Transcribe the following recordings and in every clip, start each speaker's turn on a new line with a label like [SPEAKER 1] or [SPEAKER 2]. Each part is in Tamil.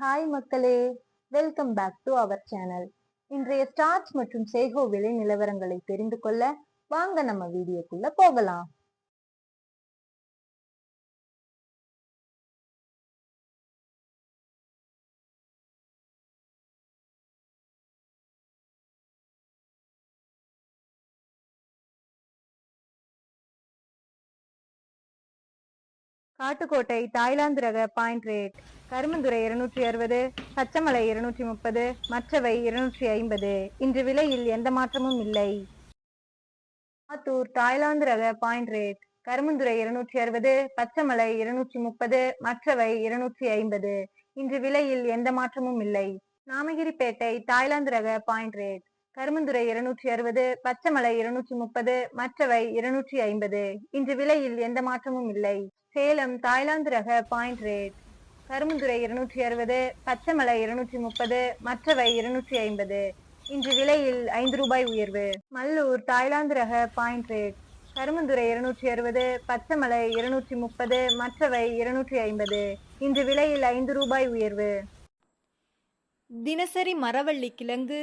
[SPEAKER 1] ஹாய் மக்களே, welcome back to our channel. இன்றைய ஸ்டார்ச் மற்றும் சேகோ விலை நிலவரங்களை தெரிந்து கொள்ள வாங்க நம்ம வீடியோக்குள்ள போகலாம். காட்டுக்கோட்டை தாய்லாந்து ரக பாயிண்ட் ரேட் கருமந்துறை 260, பச்சைமலை 230, மற்றவை 250. இன்று விலையில் எந்த மாற்றமும் இல்லை. ஆத்தூர் தாய்லாந்து ரக பாயிண்ட் ரேட் கருமந்துறை 260, பச்சைமலை 230, மற்றவை 250. இன்று விலையில் எந்த மாற்றமும் இல்லை. நாமகிரிப்பேட்டை தாய்லாந்து ரக பாயிண்ட் ரேட் கருமந்துறை 260, பச்சைமலை 230, மற்றவை 250. இன்று விலையில் எந்த மாற்றமும் இல்லை. சேலம் தாய்லாந்து ரக பாயிண்ட் ரேட் கருமந்துறை 260, பச்சைமலை 230, மற்றவை 250. இன்று விலையில் 5 ரூபாய் உயர்வு. மல்லூர் தாய்லாந்து ரக பாயிண்ட் ரேட் கருமந்துறை 260, பச்சைமலை 230, மற்றவை 250. இன்று விலையில் 5 ரூபாய் உயர்வு.
[SPEAKER 2] தினசரி மரவள்ளி கிழங்கு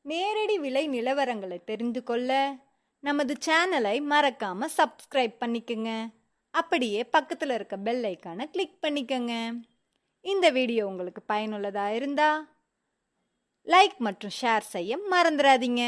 [SPEAKER 2] நேரடி விலை நிலவரங்களை தெரிந்து கொள்ள நமது சேனலை மறக்காம சப்ஸ்கிரைப் பண்ணிக்கங்க. அப்படியே பக்கத்தில் இருக்க பெல் ஐக்கானை கிளிக் பண்ணிக்கங்க. இந்த வீடியோ உங்களுக்கு பயனுள்ளதாக இருந்தால் லைக் மற்றும் ஷேர் செய்ய மறந்துடாதீங்க.